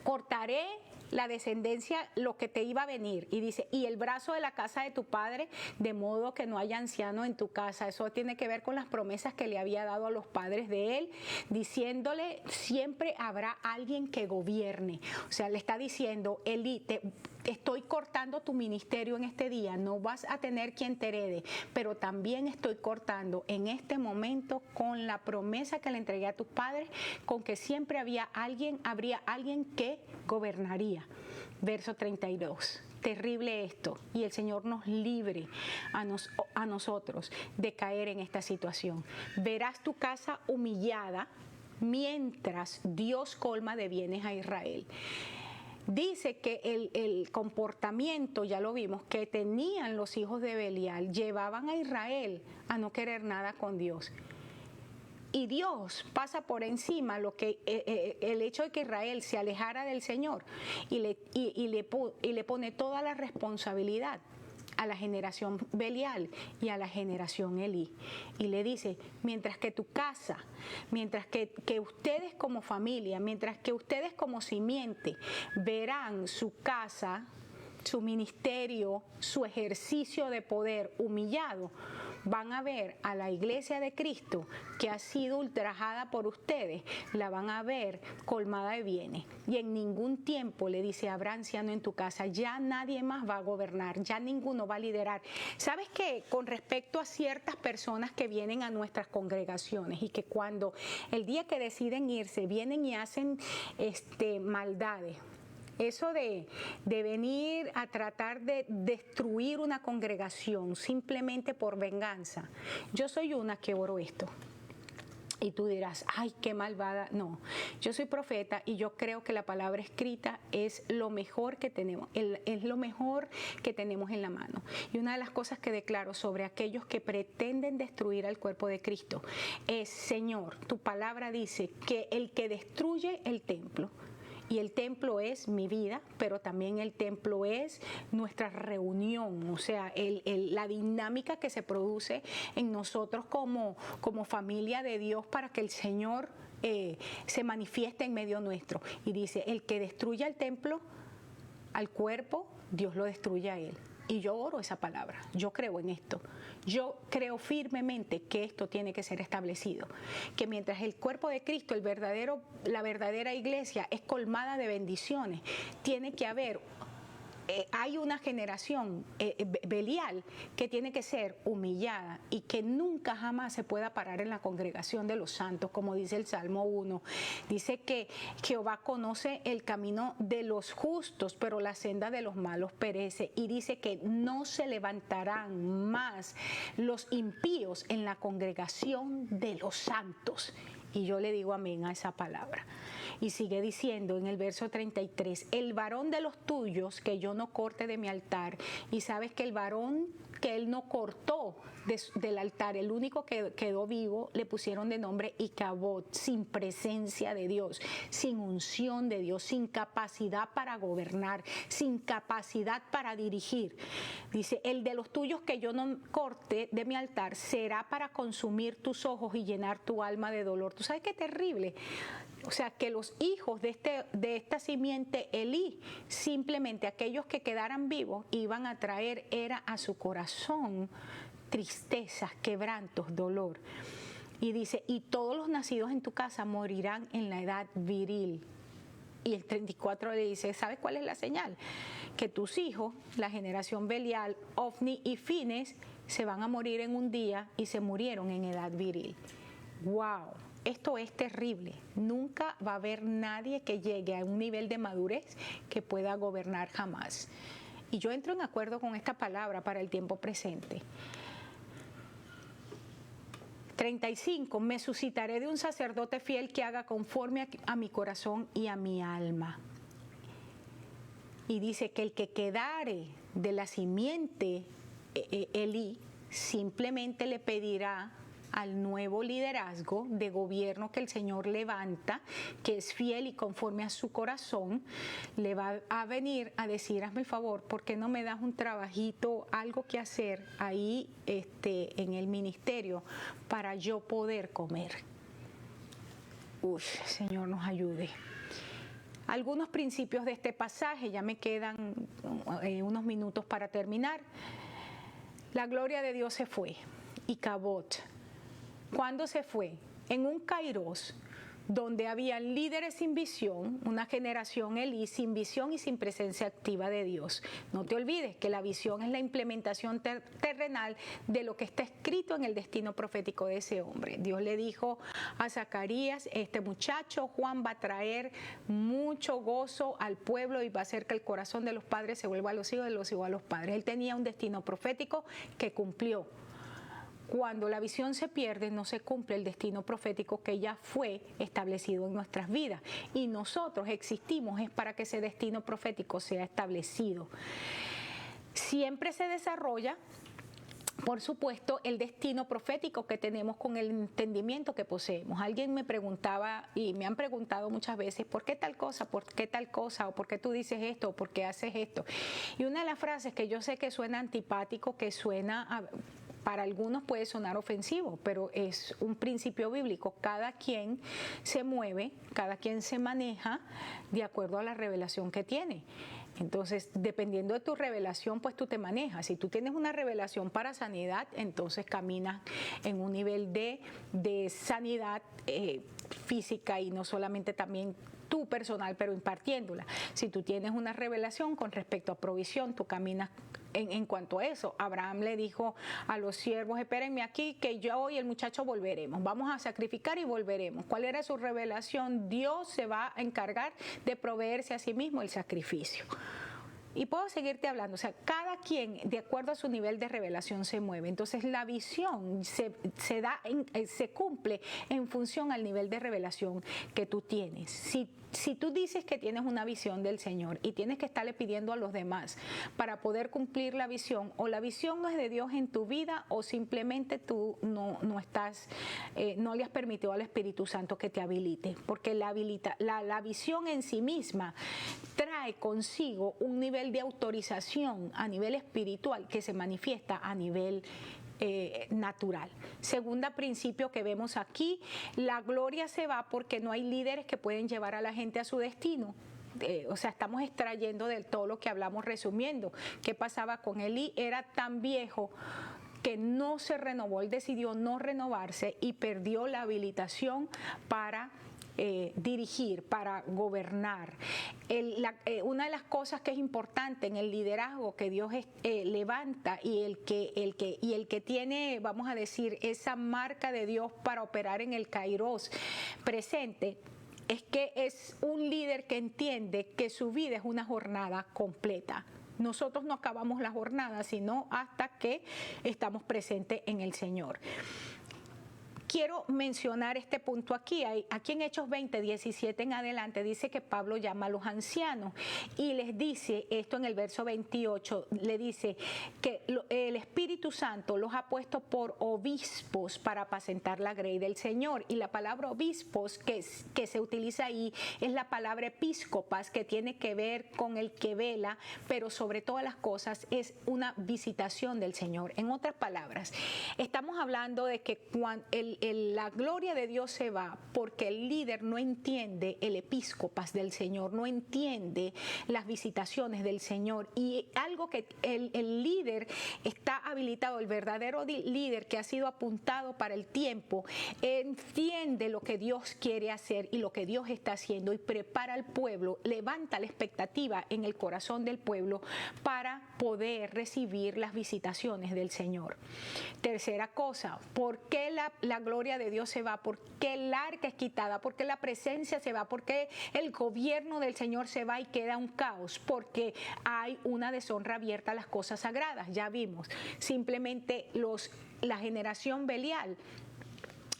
cortaré la descendencia, lo que te iba a venir. Y dice, y el brazo de la casa de tu padre, de modo que no haya anciano en tu casa. Eso tiene que ver con las promesas que le había dado a los padres de él, diciéndole, siempre habrá alguien que gobierne. O sea, le está diciendo, Elí, estoy cortando tu ministerio en este día, no vas a tener quien te herede, pero también estoy cortando en este momento con la promesa que le entregué a tus padres, con que siempre habría alguien que gobernaría. Verso 32. Terrible esto, y el Señor nos libre a nosotros de caer en esta situación. Verás tu casa humillada mientras Dios colma de bienes a Israel. Dice que el comportamiento, ya lo vimos, que tenían los hijos de Belial, llevaban a Israel a no querer nada con Dios. Y Dios pasa por encima el hecho de que Israel se alejara del Señor y le pone toda la responsabilidad a la generación Belial y a la generación Elí. Y le dice, mientras que tu casa, mientras que ustedes como familia, mientras que ustedes como simiente verán su casa, su ministerio, su ejercicio de poder humillado, van a ver a la iglesia de Cristo que ha sido ultrajada por ustedes, la van a ver colmada de bienes. Y en ningún tiempo, le dice, habrá anciano en tu casa, ya nadie más va a gobernar, ya ninguno va a liderar. ¿Sabes qué? Con respecto a ciertas personas que vienen a nuestras congregaciones y que cuando el día que deciden irse, vienen y hacen maldades. Eso de venir a tratar de destruir una congregación simplemente por venganza. Yo soy una que oro esto. Y tú dirás, ay, qué malvada. No, yo soy profeta y yo creo que la palabra escrita es lo mejor que tenemos, es lo mejor que tenemos en la mano. Y una de las cosas que declaro sobre aquellos que pretenden destruir al cuerpo de Cristo es, Señor, tu palabra dice que el que destruye el templo, y el templo es mi vida, pero también el templo es nuestra reunión, o sea, la dinámica que se produce en nosotros como familia de Dios para que el Señor se manifieste en medio nuestro. Y dice, el que destruya el templo, al cuerpo, Dios lo destruye a él. Y yo oro esa palabra, yo creo en esto. Yo creo firmemente que esto tiene que ser establecido, que mientras el cuerpo de Cristo, la verdadera iglesia es colmada de bendiciones, tiene que haber, hay una generación Belial que tiene que ser humillada y que nunca jamás se pueda parar en la congregación de los santos, como dice el Salmo 1. Dice que Jehová conoce el camino de los justos, pero la senda de los malos perece. Y dice que no se levantarán más los impíos en la congregación de los santos. Y yo le digo amén a esa palabra. Y sigue diciendo en el verso 33, el varón de los tuyos que yo no corte de mi altar. Y sabes que el varón que él no cortó del altar, el único que quedó vivo, le pusieron de nombre Icabod, sin presencia de Dios, sin unción de Dios, sin capacidad para gobernar, sin capacidad para dirigir. Dice, el de los tuyos que yo no corte de mi altar será para consumir tus ojos y llenar tu alma de dolor. ¿Tú sabes qué terrible? O sea, que los hijos de esta simiente Elí, simplemente aquellos que quedaran vivos, iban a traer a su corazón tristezas, quebrantos, dolor. Y dice, y todos los nacidos en tu casa morirán en la edad viril. Y el 34 le dice, ¿sabes cuál es la señal? Que tus hijos, la generación Belial, Ofni y Fines, se van a morir en un día y se murieron en edad viril. ¡Wow! Esto es terrible. Nunca va a haber nadie que llegue a un nivel de madurez que pueda gobernar jamás. Y yo entro en acuerdo con esta palabra para el tiempo presente. 35. Me suscitaré de un sacerdote fiel que haga conforme a mi corazón y a mi alma. Y dice que el que quedare de la simiente Elí simplemente le pedirá al nuevo liderazgo de gobierno que el Señor levanta, que es fiel y conforme a su corazón, le va a venir a decir, hazme el favor, ¿por qué no me das un trabajito, algo que hacer ahí en el ministerio para yo poder comer? Señor nos ayude. Algunos principios de este pasaje, ya me quedan unos minutos para terminar. La gloria de Dios se fue, Icabod. ¿Cuándo se fue? En un kairos donde había líderes sin visión, una generación Elí sin visión y sin presencia activa de Dios. No te olvides que la visión es la implementación terrenal de lo que está escrito en el destino profético de ese hombre. Dios le dijo a Zacarías, este muchacho Juan va a traer mucho gozo al pueblo y va a hacer que el corazón de los padres se vuelva a los hijos, de los hijos a los padres. Él tenía un destino profético que cumplió. Cuando la visión se pierde, no se cumple el destino profético que ya fue establecido en nuestras vidas. Y nosotros existimos es para que ese destino profético sea establecido. Siempre se desarrolla, por supuesto, el destino profético que tenemos con el entendimiento que poseemos. Alguien me preguntaba, y me han preguntado muchas veces, ¿por qué tal cosa? ¿Por qué tal cosa? ¿O por qué tú dices esto? ¿O por qué haces esto? Y una de las frases que yo sé que suena antipático, que suena para algunos puede sonar ofensivo, pero es un principio bíblico. Cada quien se mueve, cada quien se maneja de acuerdo a la revelación que tiene. Entonces, dependiendo de tu revelación, pues tú te manejas. Si tú tienes una revelación para sanidad, entonces caminas en un nivel de sanidad física y no solamente también tú personal, pero impartiéndola. Si tú tienes una revelación con respecto a provisión, tú caminas en cuanto a eso. Abraham le dijo a los siervos, espérenme aquí, que yo y el muchacho volveremos. Vamos a sacrificar y volveremos. ¿Cuál era su revelación? Dios se va a encargar de proveerse a sí mismo el sacrificio. Y puedo seguirte hablando, o sea, cada quien, de acuerdo a su nivel de revelación, se mueve. Entonces, la visión se cumple en función al nivel de revelación que tú tienes. Si tú dices que tienes una visión del Señor y tienes que estarle pidiendo a los demás para poder cumplir la visión, o la visión no es de Dios en tu vida, o simplemente tú no le has permitido al Espíritu Santo que te habilite, porque la visión en sí misma trae consigo un nivel de autorización a nivel espiritual que se manifiesta a nivel natural. Segunda principio que vemos aquí, la gloria se va porque no hay líderes que pueden llevar a la gente a su destino. O sea, estamos extrayendo de todo lo que hablamos, resumiendo. ¿Qué pasaba con Elí? Era tan viejo que no se renovó, él decidió no renovarse y perdió la habilitación para dirigir, para gobernar. Una de las cosas que es importante en el liderazgo que Dios levanta y el que tiene, vamos a decir, esa marca de Dios para operar en el Kairos presente, es que es un líder que entiende que su vida es una jornada completa. Nosotros no acabamos la jornada, sino hasta que estamos presentes en el Señor. Quiero mencionar este punto aquí. Aquí en Hechos 20, 17 en adelante dice que Pablo llama a los ancianos y les dice esto en el verso 28, le dice que el Espíritu Santo los ha puesto por obispos para apacentar la grey del Señor. Y la palabra obispos que se utiliza ahí es la palabra episcopas, que tiene que ver con el que vela, pero sobre todas las cosas es una visitación del Señor. En otras palabras, estamos hablando de que cuando la gloria de Dios se va porque el líder no entiende el episcopas del Señor, no entiende las visitaciones del Señor. Y algo que el líder está habilitado, el verdadero líder que ha sido apuntado para el tiempo, entiende lo que Dios quiere hacer y lo que Dios está haciendo y prepara al pueblo, levanta la expectativa en el corazón del pueblo para poder recibir las visitaciones del Señor. Tercera cosa, ¿por qué la gloria de Dios se va? ¿Por qué el arca es quitada? ¿Por qué la presencia se va? ¿Por qué el gobierno del Señor se va y queda un caos? Porque hay una deshonra abierta a las cosas sagradas. Ya vimos, simplemente la generación Belial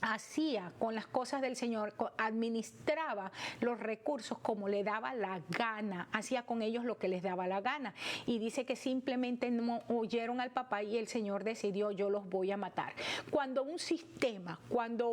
hacía con las cosas del Señor, administraba los recursos como le daba la gana, hacía con ellos lo que les daba la gana, y dice que simplemente no oyeron al papá y el Señor decidió: yo los voy a matar. Cuando un sistema, cuando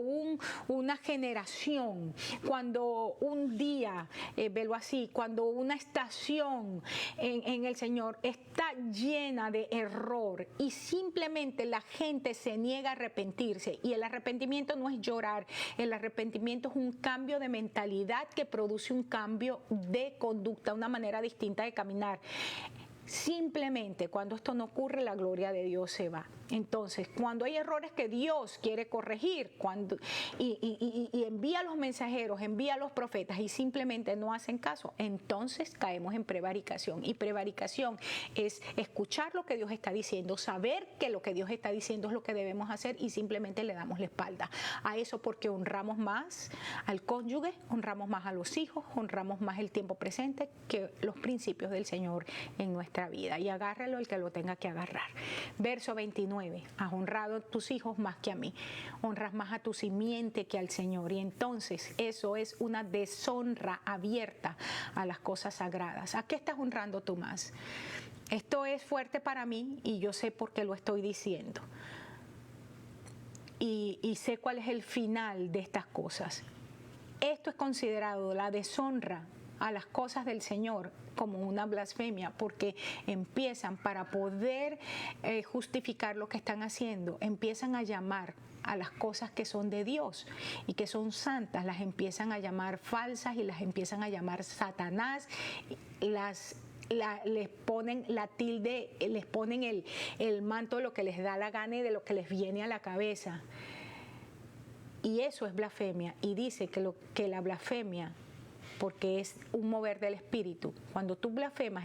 una generación, cuando un día, velo así, cuando una estación en el Señor está llena de error y simplemente la gente se niega a arrepentirse, y el arrepentimiento no es llorar, el arrepentimiento es un cambio de mentalidad que produce un cambio de conducta, una manera distinta de caminar. Simplemente cuando esto no ocurre, la gloria de Dios se va. Entonces, cuando hay errores que Dios quiere corregir, y envía a los mensajeros, envía a los profetas y simplemente no hacen caso, entonces caemos en prevaricación. Y prevaricación es escuchar lo que Dios está diciendo, saber que lo que Dios está diciendo es lo que debemos hacer y simplemente le damos la espalda a eso, porque honramos más al cónyuge, honramos más a los hijos, honramos más el tiempo presente que los principios del Señor en nuestra vida. Y agárralo el que lo tenga que agarrar. Verso 29. Has honrado a tus hijos más que a mí. Honras más a tu simiente que al Señor. Y entonces eso es una deshonra abierta a las cosas sagradas. ¿A qué estás honrando tú más? Esto es fuerte para mí y yo sé por qué lo estoy diciendo. Y sé cuál es el final de estas cosas. Esto es considerado la deshonra a las cosas del Señor como una blasfemia, porque empiezan, para poder justificar lo que están haciendo, empiezan a llamar a las cosas que son de Dios y que son santas, las empiezan a llamar falsas y las empiezan a llamar Satanás, las les ponen la tilde, les ponen el manto de lo que les da la gana y de lo que les viene a la cabeza. Y eso es blasfemia. Y dice que la blasfemia, porque es un mover del espíritu, cuando tú blasfemas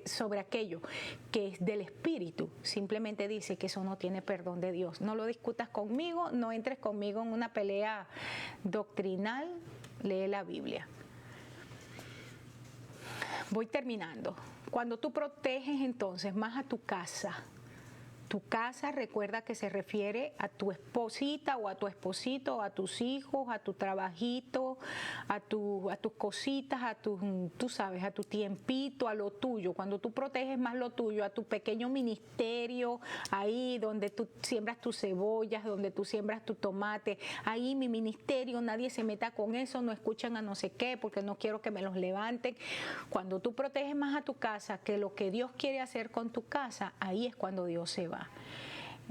sobre aquello que es del espíritu, simplemente dice que eso no tiene perdón de Dios. No lo discutas conmigo, no entres conmigo en una pelea doctrinal, lee la Biblia. Voy terminando. Cuando tú proteges entonces más a tu casa recuerda que se refiere a tu esposita o a tu esposito, a tus hijos, a tu trabajito, a tus cositas, tú sabes, a tu tiempito, a lo tuyo. Cuando tú proteges más lo tuyo, a tu pequeño ministerio, ahí donde tú siembras tus cebollas, donde tú siembras tu tomate, ahí mi ministerio, nadie se meta con eso, no escuchan a no sé qué, porque no quiero que me los levanten. Cuando tú proteges más a tu casa que lo que Dios quiere hacer con tu casa, ahí es cuando Dios se va.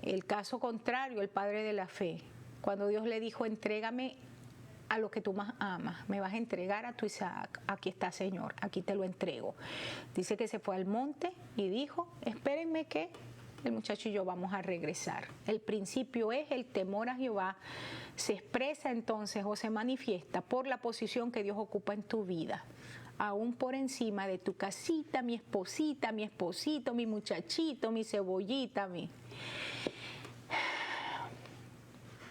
El caso contrario, el padre de la fe, cuando Dios le dijo, entrégame a lo que tú más amas, me vas a entregar a tu Isaac, aquí está, Señor, aquí te lo entrego. Dice que se fue al monte y dijo, espérenme que el muchacho y yo vamos a regresar. El principio es el temor a Jehová, se expresa entonces o se manifiesta por la posición que Dios ocupa en tu vida, aún por encima de tu casita, mi esposita, mi esposito, mi muchachito, mi cebollita,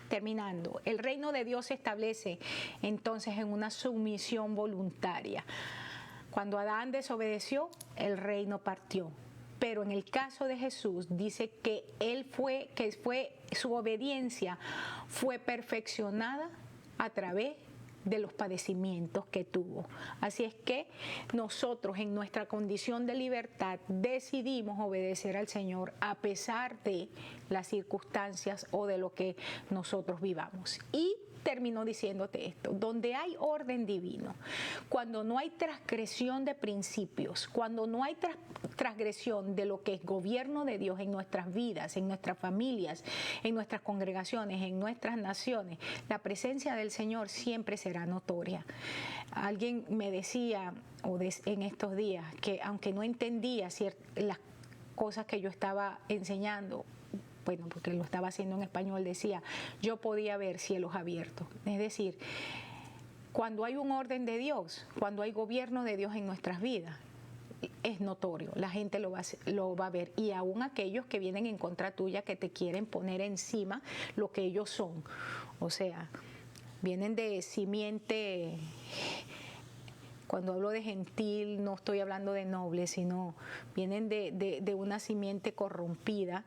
Terminando, el reino de Dios se establece entonces en una sumisión voluntaria. Cuando Adán desobedeció, el reino partió. Pero en el caso de Jesús dice que su obediencia fue perfeccionada a través de los padecimientos que tuvo. Así es que nosotros en nuestra condición de libertad decidimos obedecer al Señor a pesar de las circunstancias o de lo que nosotros vivamos. Y termino diciéndote esto, donde hay orden divino, cuando no hay transgresión de principios, cuando no hay transgresión de lo que es gobierno de Dios en nuestras vidas, en nuestras familias, en nuestras congregaciones, en nuestras naciones, la presencia del Señor siempre será notoria. Alguien me decía en estos días que aunque no entendía las cosas que yo estaba enseñando, bueno, porque lo estaba haciendo en español, decía, yo podía ver cielos abiertos. Es decir, cuando hay un orden de Dios, cuando hay gobierno de Dios en nuestras vidas, es notorio, la gente lo va a ver. Y aún aquellos que vienen en contra tuya, que te quieren poner encima lo que ellos son. O sea, vienen de simiente. Cuando hablo de gentil, no estoy hablando de noble, sino vienen de una simiente corrompida.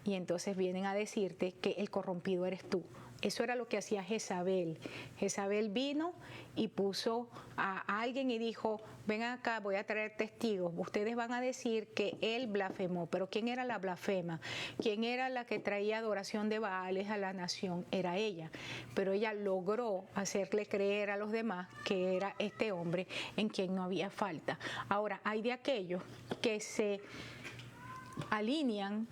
Y entonces vienen a decirte que el corrompido eres tú. Eso era lo que hacía Jezabel. Jezabel vino y puso a alguien y dijo, ven acá, voy a traer testigos. Ustedes van a decir que él blasfemó. Pero ¿quién era la blasfema? ¿Quién era la que traía adoración de Baales a la nación? Era ella. Pero ella logró hacerle creer a los demás que era este hombre en quien no había falta. Ahora, hay de aquellos que se alinean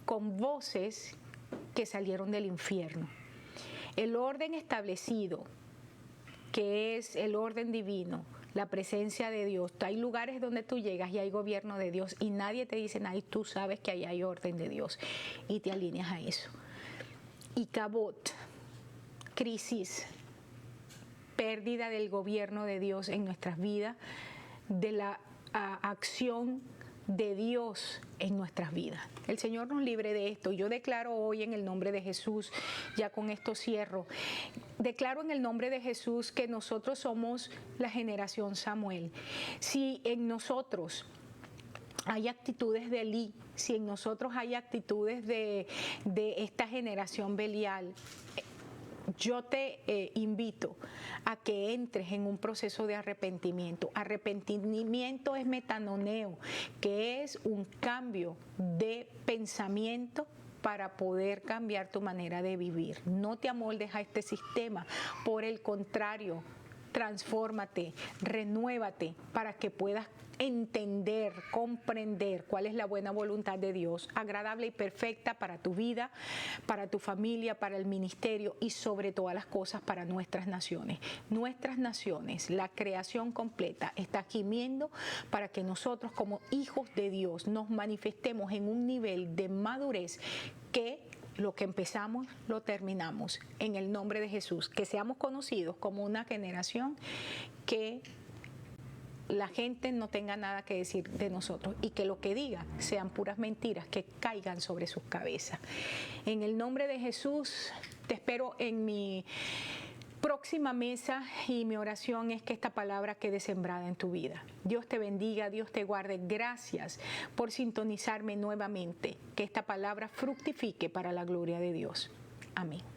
con voces que salieron del infierno. El orden establecido, que es el orden divino, la presencia de Dios. Hay lugares donde tú llegas y hay gobierno de Dios y nadie te dice nada y tú sabes que ahí hay orden de Dios y te alineas a eso. Y cabot, crisis, pérdida del gobierno de Dios en nuestras vidas, de la acción de Dios en nuestras vidas. El Señor nos libre de esto. Yo declaro hoy en el nombre de Jesús, ya con esto cierro, declaro en el nombre de Jesús que nosotros somos la generación Samuel. Si en nosotros hay actitudes de Elí, si en nosotros hay actitudes de esta generación Belial, yo te invito a que entres en un proceso de arrepentimiento. Arrepentimiento es metanoneo, que es un cambio de pensamiento para poder cambiar tu manera de vivir. No te amoldes a este sistema, por el contrario, transfórmate, renuévate para que puedas entender, comprender cuál es la buena voluntad de Dios, agradable y perfecta para tu vida, para tu familia, para el ministerio y sobre todas las cosas para nuestras naciones. Nuestras naciones, la creación completa está gimiendo para que nosotros como hijos de Dios nos manifestemos en un nivel de madurez que lo que empezamos, lo terminamos. En el nombre de Jesús, que seamos conocidos como una generación que la gente no tenga nada que decir de nosotros y que lo que diga sean puras mentiras que caigan sobre sus cabezas. En el nombre de Jesús, te espero en mi próxima mesa y mi oración es que esta palabra quede sembrada en tu vida. Dios te bendiga, Dios te guarde. Gracias por sintonizarme nuevamente. Que esta palabra fructifique para la gloria de Dios. Amén.